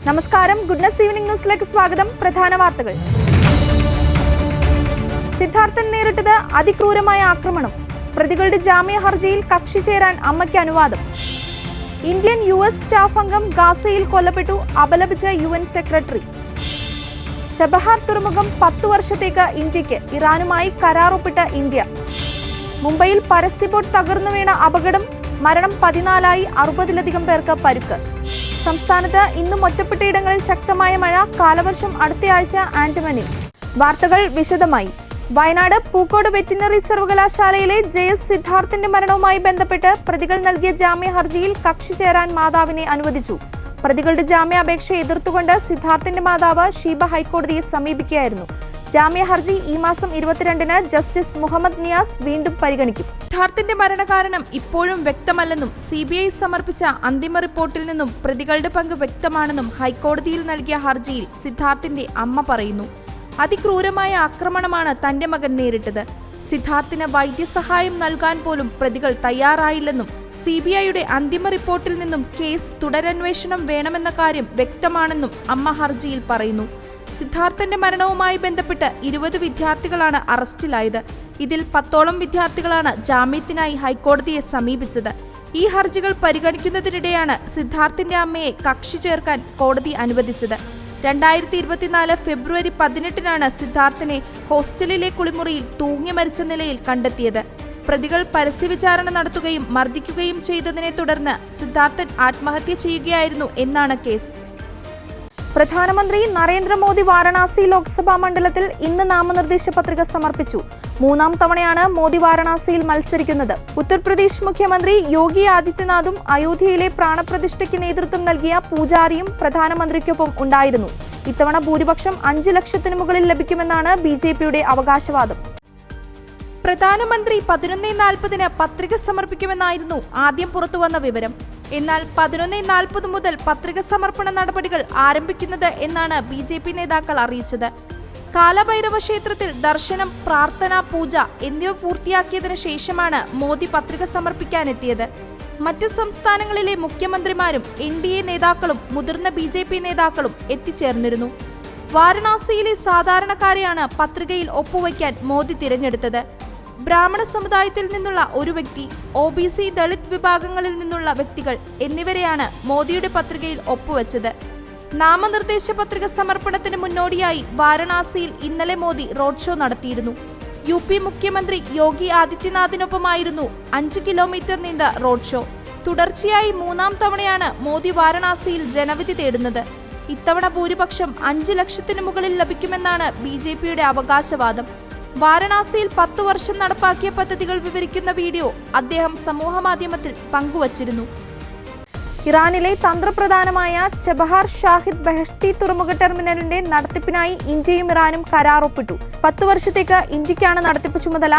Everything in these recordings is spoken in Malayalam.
നമസ്കാരം, ഗുഡ്നസ് ഈവനിംഗ് ന്യൂസിലേക്ക് സ്വാഗതം. പ്രധാന വാർത്തകൾ. സിദ്ധാർത്ഥൻ നേരിട്ടത് അതിക്രൂരമായ ആക്രമണം. പ്രതികളുടെ ജാമ്യ ഹർജിയിൽ കക്ഷി ചേരാൻ അമ്മയ്ക്ക് അനുവാദം. ഇന്ത്യൻ US സ്റ്റാഫ് അംഗം ഗാസയിൽ കൊല്ലപ്പെട്ടു, അപലപിച്ച UN സെക്രട്ടറി. ചബഹാർ തുറമുഖം 10 വർഷത്തേക്ക് ഇന്ത്യക്ക്, ഇറാനുമായി കരാർ ഒപ്പിട്ട ഇന്ത്യ. മുംബൈയിൽ പരസ്യ ബോട്ട് തകർന്നു വീണ അപകടം, മരണം 14ആയി, 60ലധികം പേർക്ക് പരുക്ക്. സംസ്ഥാനത്ത് ഇന്നും ഒറ്റപ്പെട്ടയിടങ്ങളിൽ ശക്തമായ മഴ, കാലവർഷം അടുത്തയാഴ്ച ആൻഡമാനിൽ. വാർത്തകൾ വിശദമായി. വയനാട് പൂക്കോട് വെറ്റിനറി സർവകലാശാലയിലെ JS സിദ്ധാർത്ഥന്റെ മരണവുമായി ബന്ധപ്പെട്ട് പ്രതികൾ നൽകിയ ജാമ്യ ഹർജിയിൽ കക്ഷി ചേരാൻ മാതാവിനെ അനുവദിച്ചു. പ്രതികളുടെ ജാമ്യാപേക്ഷ എതിർത്തുകൊണ്ട് സിദ്ധാർത്ഥന്റെ മാതാവ് ഷീബ ഹൈക്കോടതിയെ സമീപിക്കുകയായിരുന്നു. ജാമ്യ ഹർജി ഈ മാസം 22-ന് ജസ്റ്റിസ് മുഹമ്മദ് നിയാസ് വീണ്ടും പരിഗണിക്കും. സിദ്ധാർത്ഥന്റെ മരണകാരണം ഇപ്പോഴും വ്യക്തമല്ലെന്നും CBI സമർപ്പിച്ച അന്തിമ റിപ്പോർട്ടിൽ നിന്നും പ്രതികളുടെ പങ്ക് വ്യക്തമാണെന്നും ഹൈക്കോടതിയിൽ നൽകിയ ഹർജിയിൽ സിദ്ധാർത്ഥന്റെ അമ്മ പറയുന്നു. അതിക്രൂരമായ ആക്രമണമാണ് തന്റെ മകൻ നേരിട്ടത്. സിദ്ധാർത്ഥിന് വൈദ്യസഹായം നൽകാൻ പോലും പ്രതികൾ തയ്യാറായില്ലെന്നും CBIയുടെ അന്തിമ റിപ്പോർട്ടിൽ നിന്നും കേസ് തുടരന്വേഷണം വേണമെന്ന കാര്യം വ്യക്തമാണെന്നും അമ്മ ഹർജിയിൽ പറയുന്നു. സിദ്ധാർത്ഥന്റെ മരണവുമായി ബന്ധപ്പെട്ട് 20 വിദ്യാർത്ഥികളാണ് അറസ്റ്റിലായത്. ഇതിൽ 10ഓളം വിദ്യാർത്ഥികളാണ് ജാമ്യത്തിനായി ഹൈക്കോടതിയെ സമീപിച്ചത്. ഈ ഹർജികൾ പരിഗണിക്കുന്നതിനിടെയാണ് സിദ്ധാർത്ഥന്റെ അമ്മയെ കക്ഷി ചേർക്കാൻ കോടതി അനുവദിച്ചത്. 2024 ഫെബ്രുവരി 18-നാണ് സിദ്ധാർത്ഥനെ ഹോസ്റ്റലിലെ കുളിമുറിയിൽ തൂങ്ങി മരിച്ച നിലയിൽ കണ്ടെത്തിയത്. പ്രതികൾ പരസ്യവിചാരണ നടത്തുകയും മർദ്ദിക്കുകയും ചെയ്തതിനെ തുടർന്ന് സിദ്ധാർത്ഥൻ ആത്മഹത്യ ചെയ്യുകയായിരുന്നു എന്നാണ് കേസ്. പ്രധാനമന്ത്രി നരേന്ദ്രമോദി വാരണാസി ലോക്സഭാ മണ്ഡലത്തിൽ ഇന്ന് നാമനിർദ്ദേശ പത്രിക സമർപ്പിച്ചു. 3-ാം തവണയാണ് മോദി വാരണാസിയിൽ മത്സരിക്കുന്നത്. ഉത്തർപ്രദേശ് മുഖ്യമന്ത്രി യോഗി ആദിത്യനാഥും അയോധ്യയിലെ പ്രാണപ്രതിഷ്ഠയ്ക്ക് നേതൃത്വം നൽകിയ പൂജാരിയും പ്രധാനമന്ത്രിക്കൊപ്പം ഉണ്ടായിരുന്നു. ഇത്തവണ ഭൂരിപക്ഷം 5 ലക്ഷത്തിന് മുകളിൽ ലഭിക്കുമെന്നാണ് BJPയുടെ അവകാശവാദം. പ്രധാനമന്ത്രി 11:40-ന് പത്രിക സമർപ്പിക്കുമെന്നായിരുന്നു ആദ്യം പുറത്തുവന്ന വിവരം. എന്നാൽ 11:40 മുതൽ പത്രിക സമർപ്പണ നടപടികൾ ആരംഭിക്കുന്നത് എന്നാണ് BJP നേതാക്കൾ അറിയിച്ചത്. കാലഭൈരവ ക്ഷേത്രത്തിൽ ദർശനം, പ്രാർത്ഥന, പൂജ എന്നിവ പൂർത്തിയാക്കിയതിനു ശേഷമാണ് മോദി പത്രിക സമർപ്പിക്കാനെത്തിയത്. മറ്റ് സംസ്ഥാനങ്ങളിലെ മുഖ്യമന്ത്രിമാരും NDA നേതാക്കളും മുതിർന്ന BJP നേതാക്കളും എത്തിച്ചേർന്നിരുന്നു. വാരണാസിയിലെ സാധാരണക്കാരെയാണ് പത്രികയിൽ ഒപ്പുവയ്ക്കാൻ മോദി തിരഞ്ഞെടുത്തത്. ബ്രാഹ്മണ സമുദായത്തിൽ നിന്നുള്ള ഒരു വ്യക്തി, OBC, ദളിത് വിഭാഗങ്ങളിൽ നിന്നുള്ള വ്യക്തികൾ എന്നിവരെയാണ് മോദിയുടെ പത്രികയിൽ ഒപ്പുവെച്ചത്. നാമനിർദ്ദേശ പത്രിക സമർപ്പണത്തിന് മുന്നോടിയായി വാരണാസിയിൽ ഇന്നലെ മോദി റോഡ് ഷോ നടത്തിയിരുന്നു. UP മുഖ്യമന്ത്രി യോഗി ആദിത്യനാഥിനൊപ്പമായിരുന്നു 5 കിലോമീറ്റർ നീണ്ട റോഡ് ഷോ. തുടർച്ചയായി 3-ാം തവണയാണ് മോദി വാരണാസിയിൽ ജനവിധി തേടുന്നത്. ഇത്തവണ ഭൂരിപക്ഷം 5 ലക്ഷത്തിന് മുകളിൽ ലഭിക്കുമെന്നാണ് BJPയുടെ അവകാശവാദം. വാരണാസിയിൽ 10 വർഷം നടപ്പാക്കിയ പദ്ധതികൾ വിവരിക്കുന്ന വീഡിയോ അദ്ദേഹം സമൂഹമാധ്യമത്തിൽ പങ്കുവച്ചിരുന്നു. ഇറാനിലെ തന്ത്രപ്രധാനമായ ചബഹാർ ഷാഹിദ് ബെഹഷ്തി തുറമുഖ ടെർമിനലിന്റെ നടത്തിപ്പിനായി ഇന്ത്യയും ഇറാനും കരാർ ഒപ്പിട്ടു. 10 വർഷത്തേക്ക് ഇന്ത്യക്കാണ് നടത്തിപ്പ് ചുമതല.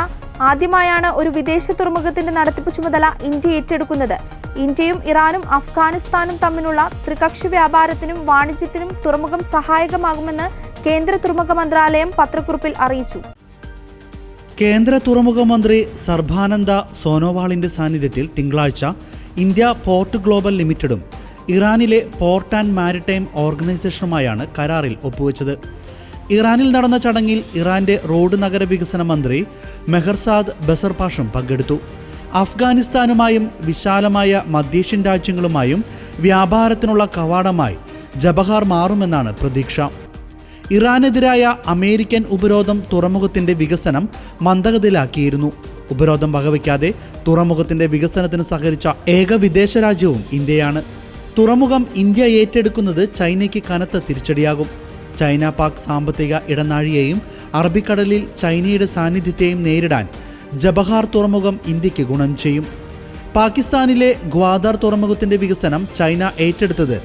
ആദ്യമായാണ് ഒരു വിദേശ തുറമുഖത്തിന്റെ നടത്തിപ്പ് ചുമതല ഇന്ത്യ ഏറ്റെടുക്കുന്നത്. ഇന്ത്യയും ഇറാനും അഫ്ഗാനിസ്ഥാനും തമ്മിലുള്ള ത്രികക്ഷി വ്യാപാരത്തിനും വാണിജ്യത്തിനും തുറമുഖം സഹായകമാകുമെന്ന് കേന്ദ്ര തുറമുഖ മന്ത്രാലയം പത്രക്കുറിപ്പിൽ അറിയിച്ചു. കേന്ദ്ര തുറമുഖ മന്ത്രി സർബാനന്ദ സോനോവാളിന്റെ സാന്നിധ്യത്തിൽ തിങ്കളാഴ്ച ഇന്ത്യ പോർട്ട് ഗ്ലോബൽ ലിമിറ്റഡും ഇറാനിലെ പോർട്ട് ആൻഡ് മാരിടൈം ഓർഗനൈസേഷനുമായാണ് കരാറിൽ ഒപ്പുവെച്ചത്. ഇറാനിൽ നടന്ന ചടങ്ങിൽ ഇറാന്റെ റോഡ് നഗര വികസന മന്ത്രി മെഹർസാദ് ബസർപാഷും പങ്കെടുത്തു. അഫ്ഗാനിസ്ഥാനുമായും വിശാലമായ മധ്യേഷ്യൻ രാജ്യങ്ങളുമായും വ്യാപാരത്തിനുള്ള കവാടമായി ചബഹാർ മാറുമെന്നാണ് പ്രതീക്ഷ. ഇറാനെതിരായ അമേരിക്കൻ ഉപരോധം തുറമുഖത്തിന്റെ വികസനം മന്ദഗതിയിലാക്കിയിരുന്നു. ഉപരോധം വകവയ്ക്കാതെ തുറമുഖത്തിന്റെ വികസനത്തിന് സഹകരിച്ച ഏക വിദേശ രാജ്യവും ഇന്ത്യയാണ്. തുറമുഖം ഇന്ത്യ ഏറ്റെടുക്കുന്നത് ചൈനയ്ക്ക് കനത്ത തിരിച്ചടിയാകും. ചൈന പാക് സാമ്പത്തിക ഇടനാഴിയെയും അറബിക്കടലിൽ ചൈനയുടെ സാന്നിധ്യത്തെയും നേരിടാൻ ചബഹാർ തുറമുഖം ഇന്ത്യക്ക് ഗുണം ചെയ്യും. പാകിസ്ഥാനിലെ ഗ്വാദർ തുറമുഖത്തിന്റെ വികസനം ചൈന ഏറ്റെടുത്തത്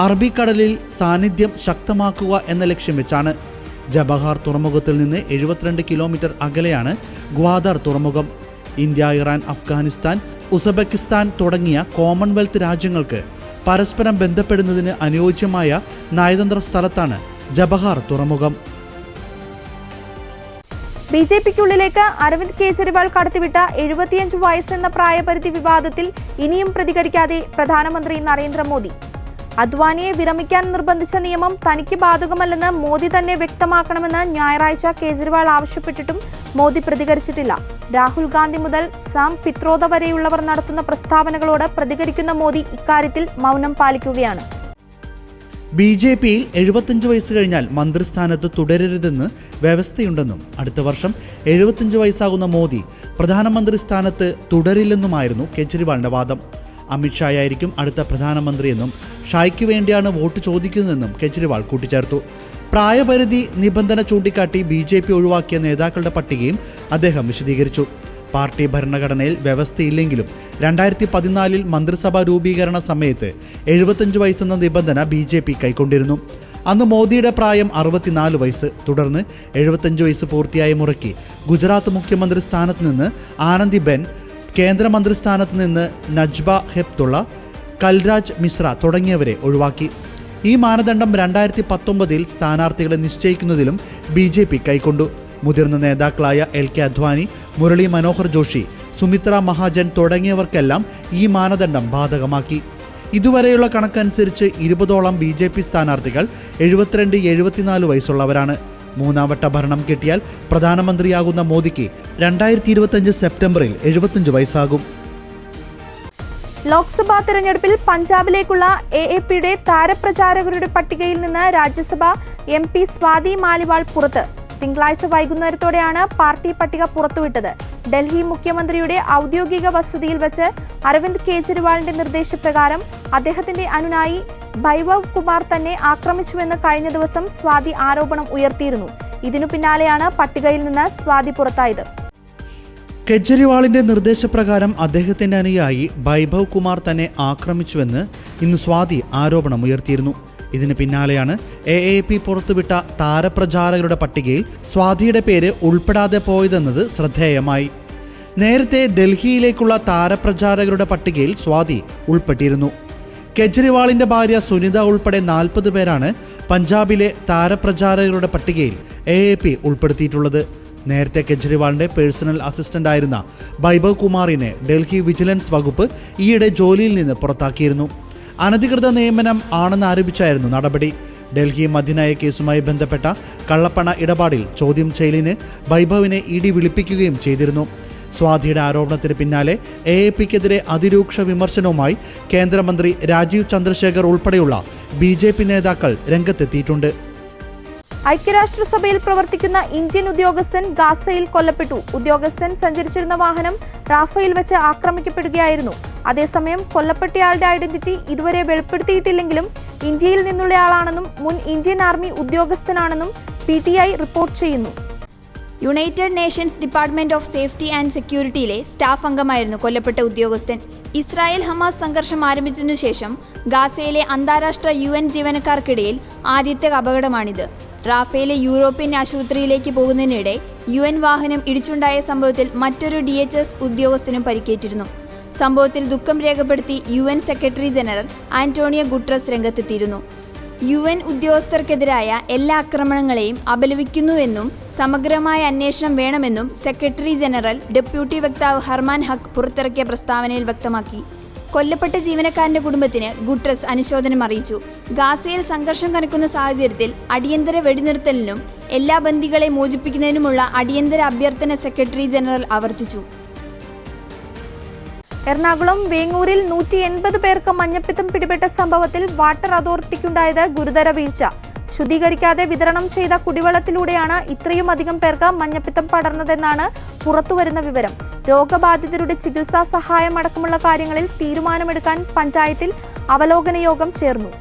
അറബിക്കടലിൽ സാന്നിധ്യം ശക്തമാക്കുക എന്ന ലക്ഷ്യം വെച്ചാണ്. ചബഹാർ തുറമുഖത്തിൽ നിന്ന് 72 കിലോമീറ്റർ അകലെയാണ് ഗ്വാദർ തുറമുഖം. ഇന്ത്യ, ഇറാൻ, അഫ്ഗാനിസ്ഥാൻ, ഉസ്ബെക്കിസ്ഥാൻ തുടങ്ങിയ കോമൺവെൽത്ത് രാജ്യങ്ങൾക്ക് പരസ്പരം ബന്ധപ്പെടുന്നതിന് അനുയോജ്യമായ നയതന്ത്ര സ്ഥലത്താണ് ചബഹാർ തുറമുഖം. BJPക്കുള്ളിലേക്ക് അരവിന്ദ് കെജ്രിവാൾ കടത്തിവിട്ട 75 വയസ്സെന്ന പ്രായപരിധി വിവാദത്തിൽ ഇനിയും പ്രതികരിക്കാതെ പ്രധാനമന്ത്രി നരേന്ദ്രമോദി. അദ്വാനിയെ വിരമിക്കാൻ നിർബന്ധിച്ച നിയമം തനിക്ക് ബാധകമല്ലെന്ന് മോദി തന്നെ വ്യക്തമാക്കണമെന്ന് ഞായറാഴ്ച കേജ്രിവാൾ ആവശ്യപ്പെട്ടിട്ടും മോദി പ്രതികരിച്ചിട്ടില്ല. രാഹുൽ ഗാന്ധി മുതൽ സാം പിത്രോദ വരെയുള്ളവർ നടത്തുന്ന പ്രസ്താവനകളോട് പ്രതികരിക്കുന്ന മോദി ഇക്കാര്യത്തിൽ മൗനം പാലിക്കുകയാണ്. BJPയിൽ 75 വയസ്സ് കഴിഞ്ഞാൽ മന്ത്രിസ്ഥാനത്ത് തുടരരുതെന്ന് വ്യവസ്ഥയുണ്ടെന്നും അടുത്ത വർഷം 75 വയസ്സാകുന്ന മോദി പ്രധാനമന്ത്രി സ്ഥാനത്ത് തുടരില്ലെന്നുമായിരുന്നു കേജ്രിവാളിന്റെ വാദം. അമിത്ഷായായിരിക്കും അടുത്ത പ്രധാനമന്ത്രിയെന്നും ഷായ്ക്ക് വേണ്ടിയാണ് വോട്ട് ചോദിക്കുന്നതെന്നും കേജ്രിവാൾ കൂട്ടിച്ചേർത്തു. പ്രായപരിധി നിബന്ധന ചൂണ്ടിക്കാട്ടി BJP ഒഴിവാക്കിയ നേതാക്കളുടെ പട്ടികയും അദ്ദേഹം വിശദീകരിച്ചു. പാർട്ടി ഭരണഘടനയിൽ വ്യവസ്ഥയില്ലെങ്കിലും 2014 മന്ത്രിസഭാ രൂപീകരണ സമയത്ത് 75 വയസ്സെന്ന നിബന്ധന BJP കൈക്കൊണ്ടിരുന്നു. അന്ന് മോദിയുടെ പ്രായം 64 വയസ്സ്. തുടർന്ന് 75 വയസ്സ് പൂർത്തിയായ മുറയ്ക്ക് ഗുജറാത്ത് മുഖ്യമന്ത്രി സ്ഥാനത്ത് നിന്ന് ആനന്ദിബെൻ, കേന്ദ്രമന്ത്രി സ്ഥാനത്ത് നിന്ന് നജ്ബ ഹെപ്തുള്ള, കൽരാജ് മിശ്ര തുടങ്ങിയവരെ ഒഴിവാക്കി. ഈ മാനദണ്ഡം 2019 സ്ഥാനാർത്ഥികളെ നിശ്ചയിക്കുന്നതിലും BJP കൈക്കൊണ്ടു. മുതിർന്ന നേതാക്കളായ LK അദ്വാനി, മുരളി മനോഹർ ജോഷി, സുമിത്ര മഹാജൻ തുടങ്ങിയവർക്കെല്ലാം ഈ മാനദണ്ഡം ബാധകമാക്കി. ഇതുവരെയുള്ള കണക്കനുസരിച്ച് 20ഓളം BJP സ്ഥാനാർത്ഥികൾ 72-74 വയസ്സുള്ളവരാണ്. മൂന്നാം വട്ട ഭരണം കിട്ടിയാൽ പ്രധാനമന്ത്രിയാകുന്ന മോദിക്ക് 2025 സെപ്റ്റംബറിൽ 75 വയസ്സാകും. ലോക്സഭാ തെരഞ്ഞെടുപ്പിൽ പഞ്ചാബിലേക്കുള്ള AAPയുടെ താരപ്രചാരകരുടെ പട്ടികയിൽ നിന്ന് രാജ്യസഭ MP സ്വാതി മാലിവാൾ പുറത്ത്. തിങ്കളാഴ്ച വൈകുന്നേരത്തോടെയാണ് പാർട്ടി പട്ടിക പുറത്തുവിട്ടത്. ഡൽഹി മുഖ്യമന്ത്രിയുടെ ഔദ്യോഗിക വസതിയിൽ വെച്ച് അരവിന്ദ് കേജ്രിവാളിന്റെ നിർദ്ദേശപ്രകാരം അദ്ദേഹത്തിന്റെ അനുനായി ബൈഭവ് കുമാർ തന്നെ ആക്രമിച്ചുവെന്ന് കഴിഞ്ഞ ദിവസം സ്വാതി ആരോപണം ഉയർത്തിയിരുന്നു. ഇതിനു പിന്നാലെയാണ് പട്ടികയിൽ നിന്ന് സ്വാതി പുറത്തായത്. കേജ്രിവാളിന്റെ നിർദ്ദേശപ്രകാരം അദ്ദേഹത്തിന്റെ അനുയായി ബൈഭവ് കുമാർ തന്നെ ആക്രമിച്ചുവെന്ന് ഇന്ന് സ്വാതി ആരോപണം ഉയർത്തിയിരുന്നു. ഇതിന് പിന്നാലെയാണ് AAP പുറത്തുവിട്ട താരപ്രചാരകരുടെ പട്ടികയിൽ സ്വാതിയുടെ പേര് ഉൾപ്പെടാതെ പോയതെന്നത് ശ്രദ്ധേയമായി. നേരത്തെ ഡൽഹിയിലേക്കുള്ള താരപ്രചാരകരുടെ പട്ടികയിൽ സ്വാതി ഉൾപ്പെട്ടിരുന്നു. കേജ്രിവാളിന്റെ ഭാര്യ സുനിത ഉൾപ്പെടെ 40 പേരാണ് പഞ്ചാബിലെ താരപ്രചാരകരുടെ പട്ടികയിൽ AAP ഉൾപ്പെടുത്തിയിട്ടുള്ളത്. നേരത്തെ കേജ്രിവാളിന്റെ പേഴ്സണൽ അസിസ്റ്റന്റ് ആയിരുന്ന ബൈഭവ് കുമാറിനെ ഡൽഹി വിജിലൻസ് വകുപ്പ് ഈയിടെ ജോലിയിൽ നിന്ന് പുറത്താക്കിയിരുന്നു. അനധികൃത നിയമനം ആണെന്ന് ആരോപിച്ചായിരുന്നു നടപടി. ഡൽഹി മദ്യനയ കേസുമായി ബന്ധപ്പെട്ട കള്ളപ്പണ ഇടപാടിൽ ചോദ്യം ചെയ്യലിന് ബൈഭവിനെ ED വിളിപ്പിക്കുകയും ചെയ്തിരുന്നു. സ്വാതിയുടെ ആരോപണത്തിന് പിന്നാലെ AAPക്കെതിരെ അതിരൂക്ഷ വിമർശനവുമായി കേന്ദ്രമന്ത്രി രാജീവ് ചന്ദ്രശേഖർ ഉൾപ്പെടെയുള്ള BJP നേതാക്കൾ രംഗത്തെത്തിയിട്ടുണ്ട്. ഐക്യരാഷ്ട്രസഭയിൽ പ്രവർത്തിക്കുന്ന ഇന്ത്യൻ ഉദ്യോഗസ്ഥൻ ഗാസയിൽ കൊല്ലപ്പെട്ടു. ഉദ്യോഗസ്ഥൻ സഞ്ചരിച്ചിരുന്ന വാഹനം റാഫയിൽ വെച്ച് ആക്രമിക്കപ്പെടുകയായിരുന്നു. അതേസമയം കൊല്ലപ്പെട്ടയാളുടെ ഐഡന്റിറ്റി ഇതുവരെ വെളിപ്പെടുത്തിയിട്ടില്ലെങ്കിലും ഇന്ത്യയിൽ നിന്നുള്ളയാളാണെന്നും മുൻ ഇന്ത്യൻ ആർമി ഉദ്യോഗസ്ഥനാണെന്നും PTI റിപ്പോർട്ട് ചെയ്യുന്നു. United Nations department of safety and സെക്യൂരിറ്റിയിലെ സ്റ്റാഫ് അംഗമായിരുന്നു കൊല്ലപ്പെട്ട ഉദ്യോഗസ്ഥൻ. ഇസ്രായേൽ ഹമാസ് സംഘർഷം ആരംഭിച്ചതിനു ശേഷം ഗാസയിലെ അന്താരാഷ്ട്ര UN ജീവനക്കാർക്കിടയിൽ ആദ്യത്തെ അപകടമാണിത്. റാഫയിലെ യൂറോപ്യൻ ആശുപത്രിയിലേക്ക് പോകുന്നതിനിടെ UN വാഹനം ഇടിച്ചുണ്ടായ സംഭവത്തിൽ മറ്റൊരു DHS ഉദ്യോഗസ്ഥനും പരിക്കേറ്റിരുന്നു. സംഭവത്തിൽ ദുഃഖം രേഖപ്പെടുത്തി UN secretary general Antonio Guterres രംഗത്തെത്തിയിരുന്നു. UN ഉദ്യോഗസ്ഥർക്കെതിരായ എല്ലാ ആക്രമണങ്ങളെയും അപലപിക്കുന്നുവെന്നും സമഗ്രമായ അന്വേഷണം വേണമെന്നും സെക്രട്ടറി ജനറൽ ഡെപ്യൂട്ടി വക്താവ് ഹർമാൻ ഹക്ക് പുറത്തിറക്കിയ പ്രസ്താവനയിൽ വ്യക്തമാക്കി. കൊല്ലപ്പെട്ട ജീവനക്കാരന്റെ കുടുംബത്തിന് ഗുട്രസ് അനുശോചനം അറിയിച്ചു. ഗാസയിൽ സംഘർഷം കനക്കുന്ന സാഹചര്യത്തിൽ അടിയന്തര വെടിനിർത്തലിനും എല്ലാ ബന്ദികളെ മോചിപ്പിക്കുന്നതിനുമുള്ള അടിയന്തര അഭ്യർത്ഥന സെക്രട്ടറി ജനറൽ ആവർത്തിച്ചു. എറണാകുളം വേങ്ങൂരിൽ 180 പേർക്ക് മഞ്ഞപ്പിത്തം പിടിപെട്ട സംഭവത്തിൽ വാട്ടർ അതോറിറ്റിക്കുണ്ടായത് ഗുരുതര വീഴ്ച. ശുദ്ധീകരിക്കാതെ വിതരണം ചെയ്ത കുടിവെള്ളത്തിലൂടെയാണ് ഇത്രയും അധികം പേർക്ക് മഞ്ഞപ്പിത്തം പടർന്നതെന്നാണ് പുറത്തുവരുന്ന വിവരം. രോഗബാധിതരുടെ ചികിത്സാ സഹായം അടക്കമുള്ള കാര്യങ്ങളിൽ തീരുമാനമെടുക്കാൻ പഞ്ചായത്തിൽ അവലോകന യോഗം ചേർന്നു.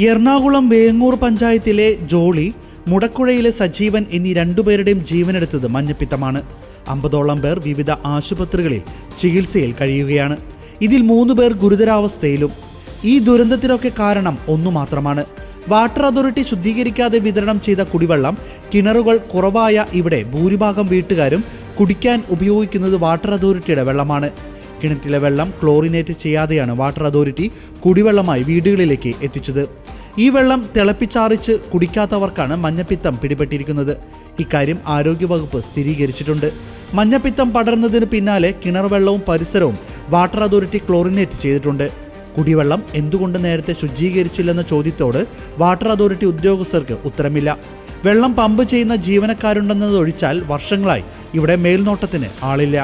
എറണാകുളം വേങ്ങൂർ പഞ്ചായത്തിലെ ജോളി, മുടക്കുഴയിലെ സജീവൻ എന്നീ 2 പേരുടെയും ജീവനെടുത്തത് മഞ്ഞപ്പിത്തമാണ്. 50ഓളം പേർ വിവിധ ആശുപത്രികളിൽ ചികിത്സയിൽ കഴിയുകയാണ്. ഇതിൽ 3 പേർ ഗുരുതരാവസ്ഥയിലും. ഈ ദുരന്തത്തിനൊക്കെ കാരണം ഒന്നു മാത്രമാണ്. വാട്ടർ അതോറിറ്റി ശുദ്ധീകരിക്കാതെ വിതരണം ചെയ്ത കുടിവെള്ളം. കിണറുകൾ കുറവായ ഇവിടെ ഭൂരിഭാഗം വീട്ടുകാരും കുടിക്കാൻ ഉപയോഗിക്കുന്നത് വാട്ടർ അതോറിറ്റിയുടെ വെള്ളമാണ്. കിണറ്റിലെ വെള്ളം ക്ലോറിനേറ്റ് ചെയ്യാതെയാണ് വാട്ടർ അതോറിറ്റി കുടിവെള്ളമായി വീടുകളിലേക്ക് എത്തിച്ചത്. ഈ വെള്ളം തിളപ്പിച്ചാറിച്ച് കുടിക്കാത്തവർക്കാണ് മഞ്ഞപ്പിത്തം പിടിപെട്ടിരിക്കുന്നത്. ഇക്കാര്യം ആരോഗ്യവകുപ്പ് സ്ഥിരീകരിച്ചിട്ടുണ്ട്. മഞ്ഞപ്പിത്തം പടർന്നതിന് പിന്നാലെ കിണർ വെള്ളവും പരിസരവും വാട്ടർ അതോറിറ്റി ക്ലോറിനേറ്റ് ചെയ്തിട്ടുണ്ട്. കുടിവെള്ളം എന്തുകൊണ്ട് നേരത്തെ ശുചീകരിച്ചില്ലെന്ന ചോദ്യത്തോട് വാട്ടർ അതോറിറ്റി ഉദ്യോഗസ്ഥർക്ക് ഉത്തരമില്ല. വെള്ളം പമ്പ് ചെയ്യുന്ന ജീവനക്കാരുണ്ടെന്നതൊഴിച്ചാൽ വർഷങ്ങളായി ഇവിടെ മേൽനോട്ടത്തിന് ആളില്ല.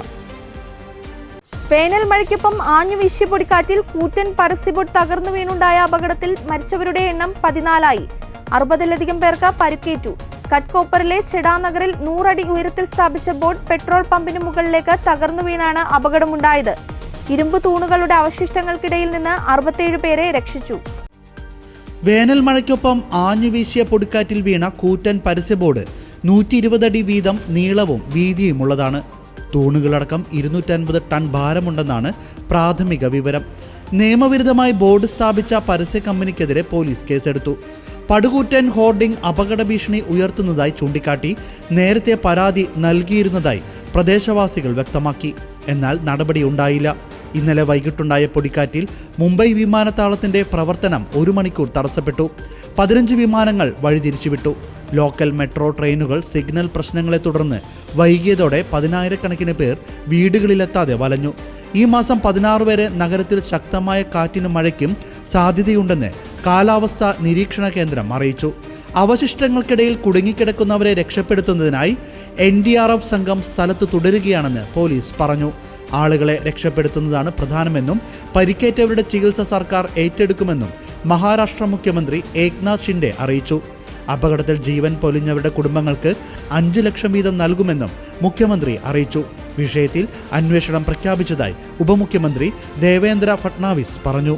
വേനൽ മഴയ്ക്കൊപ്പം ആഞ്ഞു വീശിയ പൊടിക്കാറ്റിൽ കൂറ്റൻ പരസ്യബോർഡ് തകർന്നു വീണുണ്ടായ അപകടത്തിൽ മരിച്ചവരുടെ എണ്ണം 14ആയി. 60-ലധികം പേർക്ക് പരിക്കേറ്റു. കട്ട്കോപ്പറിലെ ചെടാനഗറിൽ 100 അടി ഉയരത്തിൽ സ്ഥാപിച്ച ബോർഡ് പെട്രോൾ പമ്പിന് മുകളിലേക്ക് തകർന്നു വീണാണ് അപകടമുണ്ടായത്. ഇരുമ്പ് തൂണുകളുടെ അവശിഷ്ടങ്ങൾക്കിടയിൽ നിന്ന് 67 പേരെ രക്ഷിച്ചു. വേനൽ മഴയ്ക്കൊപ്പം ആഞ്ഞുവീശിയ പൊടിക്കാറ്റിൽ വീണ കൂറ്റൻ പരസ്യബോർഡ് 120 അടി വീതം നീളവും വീതിയുമുള്ളതാണ്. തൂണുകളടക്കം 250 ടൺ ഭാരമുണ്ടെന്നാണ് പ്രാഥമിക വിവരം. നിയമവിരുദ്ധമായി ബോർഡ് സ്ഥാപിച്ച പരസ്യ കമ്പനിക്കെതിരെ പോലീസ് കേസെടുത്തു. പടുകൂറ്റൻ ഹോർഡിംഗ് അപകട ഭീഷണി ഉയർത്തുന്നതായി ചൂണ്ടിക്കാട്ടി നേരത്തെ പരാതി നൽകിയിരുന്നതായി പ്രദേശവാസികൾ വ്യക്തമാക്കി. എന്നാൽ നടപടിയുണ്ടായില്ല. ഇന്നലെ വൈകിട്ടുണ്ടായ പൊടിക്കാറ്റിൽ മുംബൈ വിമാനത്താവളത്തിന്റെ പ്രവർത്തനം 1 മണിക്കൂർ തടസ്സപ്പെട്ടു. 15 വിമാനങ്ങൾ വഴിതിരിച്ചുവിട്ടു. ലോക്കൽ മെട്രോ ട്രെയിനുകൾ സിഗ്നൽ പ്രശ്നങ്ങളെ തുടർന്ന് വൈകിയതോടെ 10,000-കണക്കിന് പേർ വീടുകളിലെത്താതെ വലഞ്ഞു. ഈ മാസം 16 വരെ നഗരത്തിൽ ശക്തമായ കാറ്റിനും മഴയ്ക്കും സാധ്യതയുണ്ടെന്ന് കാലാവസ്ഥാ നിരീക്ഷണ കേന്ദ്രം അറിയിച്ചു. അവശിഷ്ടങ്ങൾക്കിടയിൽ കുടുങ്ങിക്കിടക്കുന്നവരെ രക്ഷപ്പെടുത്തുന്നതിനായി NDRF സംഘം സ്ഥലത്ത് തുടരുകയാണെന്ന് പോലീസ് പറഞ്ഞു. ആളുകളെ രക്ഷപ്പെടുത്തുന്നതാണ് പ്രധാനമെന്നും പരിക്കേറ്റവരുടെ ചികിത്സ സർക്കാർ ഏറ്റെടുക്കുമെന്നും മഹാരാഷ്ട്ര മുഖ്യമന്ത്രി ഏക്നാഥ് ഷിൻഡെ അറിയിച്ചു. അപകടത്തിൽ ജീവൻ പൊലിഞ്ഞവരുടെ കുടുംബങ്ങൾക്ക് 5 ലക്ഷം വീതം നൽകുമെന്നും മുഖ്യമന്ത്രി അറിയിച്ചു. വിഷയത്തിൽ അന്വേഷണം പ്രഖ്യാപിച്ചതായി ഉപമുഖ്യമന്ത്രി ദേവേന്ദ്ര ഫട്നാവിസ് പറഞ്ഞു.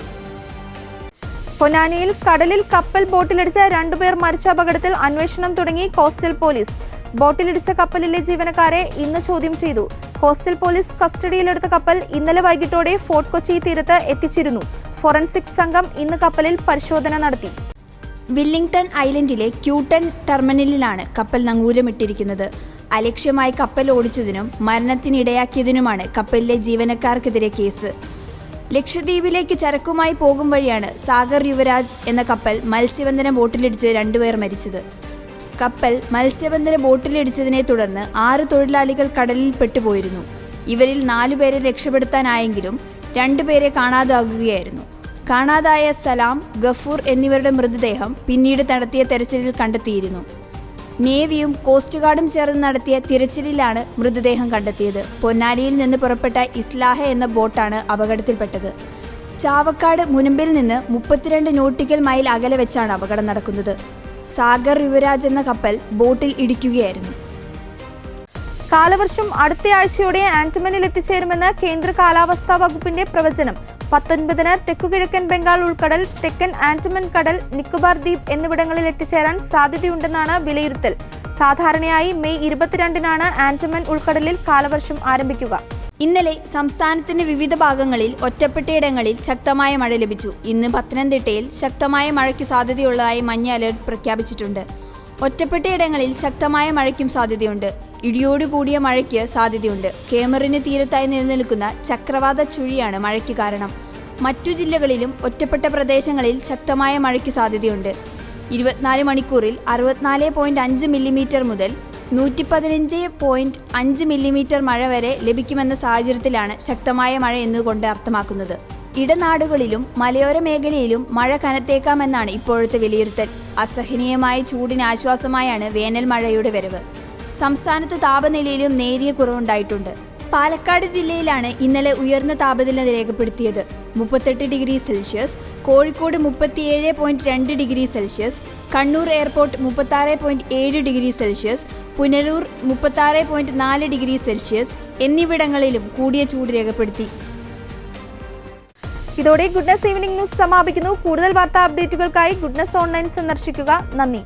പൊന്നാനിയിൽ കടലിൽ കപ്പൽ ബോട്ടിലിടിച്ച 2 പേർ മരിച്ച അപകടത്തിൽ അന്വേഷണം തുടങ്ങി കോസ്റ്റൽ പോലീസ്. ബോട്ടിലിടിച്ച കപ്പലിലെ ജീവനക്കാരെ ഇന്ന് ചോദ്യം ചെയ്തു. കോസ്റ്റൽ പോലീസ് കസ്റ്റഡിയിലെടുത്ത കപ്പൽ ഇന്നലെ വൈകിട്ടോടെ ഫോർട്ട് കൊച്ചി തീരത്ത് എത്തിച്ചിരുന്നു. ഫോറൻസിക് സംഘം ഇന്ന് കപ്പലിൽ പരിശോധന നടത്തി. വില്ലിംഗ്ടൺ ഐലൻഡിലെ ക്യൂട്ടൺ ടെർമിനലിലാണ് കപ്പൽ നങ്കൂരമിട്ടിരിക്കുന്നത്. അലക്ഷ്യമായി കപ്പൽ ഓടിച്ചതിനും മരണത്തിനിടയാക്കിയതിനുമാണ് കപ്പലിലെ ജീവനക്കാർക്കെതിരെ കേസ്. ലക്ഷദ്വീപിലേക്ക് ചരക്കുമായി പോകും വഴിയാണ് സാഗർ യുവരാജ് എന്ന കപ്പൽ മത്സ്യബന്ധന ബോട്ടിലിടിച്ച് 2 പേർ മരിച്ചത്. കപ്പൽ മത്സ്യബന്ധന ബോട്ടിലിടിച്ചതിനെ തുടർന്ന് 6 തൊഴിലാളികൾ കടലിൽ പെട്ടുപോയിരുന്നു. ഇവരിൽ 4 പേരെ രക്ഷപ്പെടുത്താനായെങ്കിലും 2 പേരെ കാണാതാകുകയായിരുന്നു. കാണാതായ സലാം, ഗഫൂർ എന്നിവരുടെ മൃതദേഹം പിന്നീട് നടത്തിയ തെരച്ചിലിൽ കണ്ടെത്തിയിരുന്നു. നേവിയും കോസ്റ്റ് ഗാർഡും ചേർന്ന് നടത്തിയ തിരച്ചിലിലാണ് മൃതദേഹം കണ്ടെത്തിയത്. പൊന്നാനിയിൽ നിന്ന് പുറപ്പെട്ട ഇസ്ലാഹ എന്ന ബോട്ടാണ് അപകടത്തിൽപ്പെട്ടത്. ചാവക്കാട് മുനമ്പിൽ നിന്ന് 32 നോട്ടിക്കൽ മൈൽ അകലെ വെച്ചാണ് അപകടം നടക്കുന്നത്. സാഗർ യുവരാജ് എന്ന കപ്പൽ ബോട്ടിൽ ഇടിക്കുകയായിരുന്നു. കാലവർഷം അടുത്തയാഴ്ചയോടെ ആൻഡമാനിൽ എത്തിച്ചേരുമെന്ന് കേന്ദ്ര കാലാവസ്ഥാ വകുപ്പിന്റെ പ്രവചനം. 19-ന് തെക്കുകിഴക്കൻ ബംഗാൾ ഉൾക്കടൽ, തെക്കൻ ആൻഡമാൻ കടൽ, നിക്കോബാർ ദ്വീപ് എന്നിവിടങ്ങളിൽ എത്തിച്ചേരാൻ സാധ്യതയുണ്ടെന്നാണ് വിലയിരുത്തൽ. സാധാരണയായി മെയ് 22-നാണ് ആൻഡമാൻ ഉൾക്കടലിൽ കാലവർഷം ആരംഭിക്കുക. ഇന്നലെ സംസ്ഥാനത്തിന്റെ വിവിധ ഭാഗങ്ങളിൽ ഒറ്റപ്പെട്ടയിടങ്ങളിൽ ശക്തമായ മഴ ലഭിച്ചു. ഇന്ന് പത്തനംതിട്ടയിൽ ശക്തമായ മഴയ്ക്ക് സാധ്യതയുള്ളതായി മഞ്ഞ അലർട്ട് പ്രഖ്യാപിച്ചിട്ടുണ്ട്. ഒറ്റപ്പെട്ടയിടങ്ങളിൽ ശക്തമായ മഴയ്ക്കും സാധ്യതയുണ്ട്. ഇടിയോടുകൂടിയ മഴയ്ക്ക് സാധ്യതയുണ്ട്. കേമറിന് തീരത്തായി നിലനിൽക്കുന്ന ചക്രവാത ചുഴിയാണ് മഴയ്ക്ക് കാരണം. മറ്റു ജില്ലകളിലും ഒറ്റപ്പെട്ട പ്രദേശങ്ങളിൽ ശക്തമായ മഴയ്ക്ക് സാധ്യതയുണ്ട്. 24 മണിക്കൂറിൽ 64.5 മില്ലിമീറ്റർ മുതൽ 115.5 മില്ലിമീറ്റർ മഴ വരെ ലഭിക്കുമെന്ന സാഹചര്യത്തിലാണ് ശക്തമായ മഴ എന്നുകൊണ്ട് അർത്ഥമാക്കുന്നത്. ഇടനാടുകളിലും മലയോര മേഖലയിലും മഴ കനത്തേക്കാമെന്നാണ് ഇപ്പോഴത്തെ വിലയിരുത്തൽ. അസഹനീയമായ ചൂടിന് ആശ്വാസമായാണ് വേനൽ മഴയുടെ വരവ്. സംസ്ഥാനത്ത് താപനിലയിലും നേരിയ കുറവുണ്ടായിട്ടുണ്ട്. പാലക്കാട് ജില്ലയിലാണ് ഇന്നലെ ഉയർന്ന താപനില രേഖപ്പെടുത്തിയത്. 38 degree Celsius, Kozhikode 37.2 degree Celsius, Kannur airport 36.7 degree Celsius, Punalur 36.4 degree Celsius എന്നിവിടങ്ങളിലും കൂടിയ ചൂട് രേഖപ്പെടുത്തി. ഇതോടെ ഗുഡ്നസ് ഈവനിംഗ് ന്യൂസ് സമാപിക്കുന്നു. കൂടുതൽ വാർത്താ അപ്ഡേറ്റുകൾക്കായി ഗുഡ്നസ് ഓൺലൈൻ സന്ദർശിക്കുക. നന്ദി.